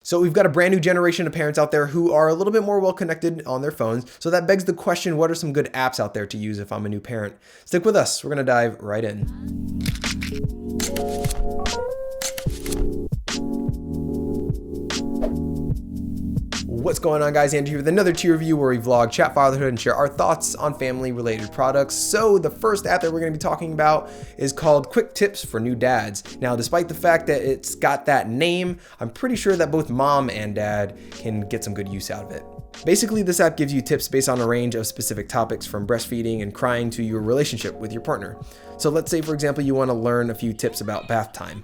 So we've got a brand new generation of parents out there who are a little bit more well connected on their phones. So that begs the question, what are some good apps out there to use if I'm a new parent? Stick with us. We're going to dive right in. What's going on, guys? Andrew here with another tier review where we vlog, chat fatherhood, and share our thoughts on family related products. So the first app that we're going to be talking about is called Quick Tips for New Dads. Now, despite the fact that it's got that name, I'm pretty sure that both mom and dad can get some good use out of it. Basically, this app gives you tips based on a range of specific topics from breastfeeding and crying to your relationship with your partner. So let's say, for example, you want to learn a few tips about bath time.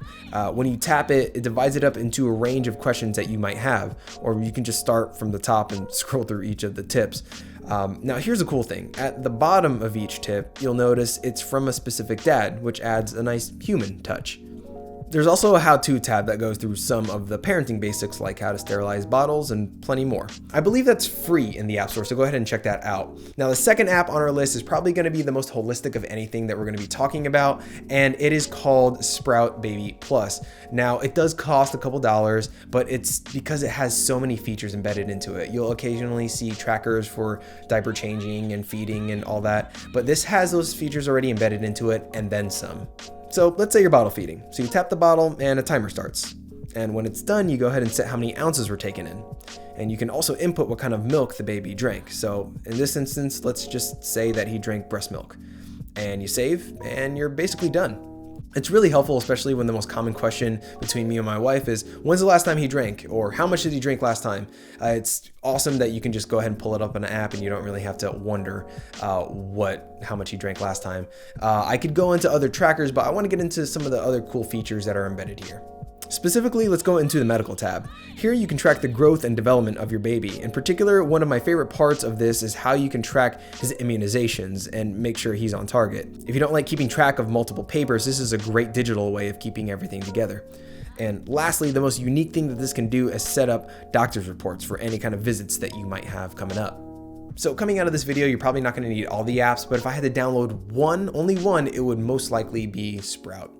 When you tap it, it divides it up into a range of questions that you might have, or you can just start from the top and scroll through each of the tips. Now, here's a cool thing. At the bottom of each tip, you'll notice it's from a specific dad, which adds a nice human touch. There's also a how-to tab that goes through some of the parenting basics like how to sterilize bottles and plenty more. I believe that's free in the App Store, so go ahead and check that out. Now, the second app on our list is probably going to be the most holistic of anything that we're going to be talking about, and it is called Sprout Baby Plus. Now, it does cost a couple dollars, but it's because it has so many features embedded into it. You'll occasionally see trackers for diaper changing and feeding and all that, but this has those features already embedded into it and then some. So let's say you're bottle feeding. So you tap the bottle and a timer starts. And when it's done, you go ahead and set how many ounces were taken in. And you can also input what kind of milk the baby drank. So in this instance, let's just say that he drank breast milk. And you save, and you're basically done. It's really helpful, especially when the most common question between me and my wife is, when's the last time he drank? Or how much did he drink last time? It's awesome that you can just go ahead and pull it up in an app and you don't really have to wonder how much he drank last time. I could go into other trackers, but I want to get into some of the other cool features that are embedded here. Specifically, let's go into the medical tab. Here you can track the growth and development of your baby. In particular, one of my favorite parts of this is how you can track his immunizations and make sure he's on target. If you don't like keeping track of multiple papers, this is a great digital way of keeping everything together. And lastly, the most unique thing that this can do is set up doctor's reports for any kind of visits that you might have coming up. So coming out of this video, you're probably not going to need all the apps, but if I had to download only one, it would most likely be Sprout.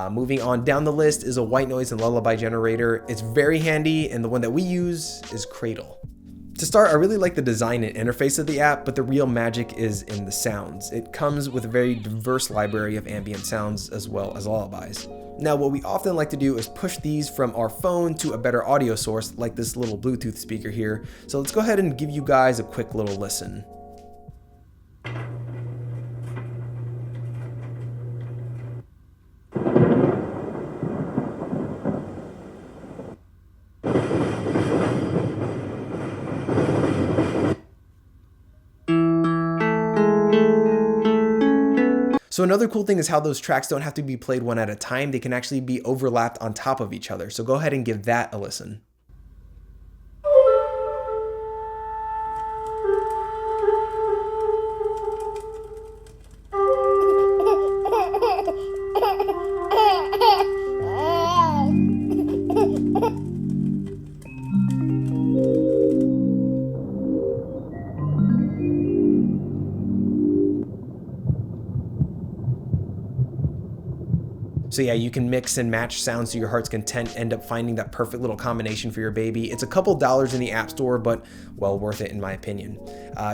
Moving on down the list is a white noise and lullaby generator. It's very handy, and the one that we use is Cradle. To start, I really like the design and interface of the app, but the real magic is in the sounds. It comes with a very diverse library of ambient sounds as well as lullabies. Now, what we often like to do is push these from our phone to a better audio source, like this little Bluetooth speaker here. So let's go ahead and give you guys a quick little listen. So another cool thing is how those tracks don't have to be played one at a time. They can actually be overlapped on top of each other. So go ahead and give that a listen. So yeah, you can mix and match sounds to your heart's content, end up finding that perfect little combination for your baby. It's a couple dollars in the App Store, but well worth it in my opinion.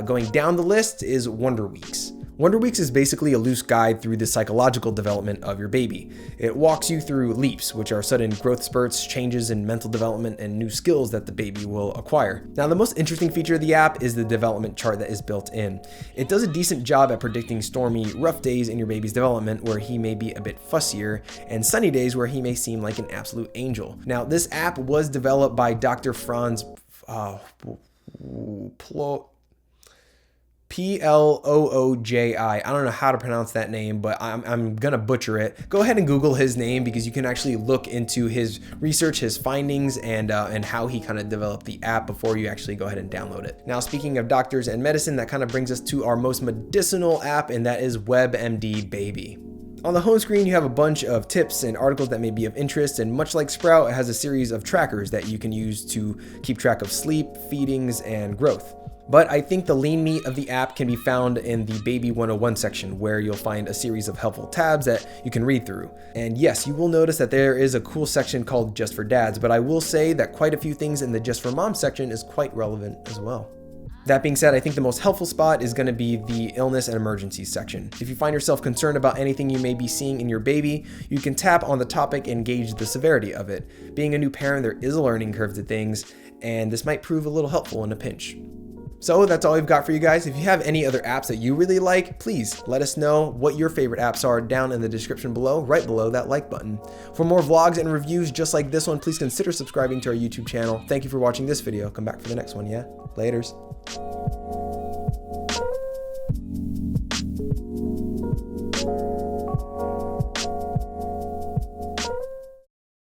Going down the list is Wonder Weeks. Wonder Weeks is basically a loose guide through the psychological development of your baby. It walks you through leaps, which are sudden growth spurts, changes in mental development, and new skills that the baby will acquire. Now, the most interesting feature of the app is the development chart that is built in. It does a decent job at predicting stormy, rough days in your baby's development where he may be a bit fussier, and sunny days where he may seem like an absolute angel. Now, this app was developed by Dr. Franz Plooji. I don't know how to pronounce that name, but I'm gonna butcher it. Go ahead and Google his name because you can actually look into his research, his findings, and how he kind of developed the app before you actually go ahead and download it. Now, speaking of doctors and medicine, that kind of brings us to our most medicinal app, and that is WebMD Baby. On the home screen, you have a bunch of tips and articles that may be of interest, and much like Sprout, it has a series of trackers that you can use to keep track of sleep, feedings, and growth. But I think the lean meat of the app can be found in the Baby 101 section, where you'll find a series of helpful tabs that you can read through. And yes, you will notice that there is a cool section called Just for Dads, but I will say that quite a few things in the Just for Moms section is quite relevant as well. That being said, I think the most helpful spot is going to be the illness and emergencies section. If you find yourself concerned about anything you may be seeing in your baby, you can tap on the topic and gauge the severity of it. Being a new parent, there is a learning curve to things, and this might prove a little helpful in a pinch. So that's all we've got for you guys. If you have any other apps that you really like, please let us know what your favorite apps are down in the description below, right below that like button. For more vlogs and reviews just like this one, please consider subscribing to our YouTube channel. Thank you for watching this video. Come back for the next one, yeah? Laters.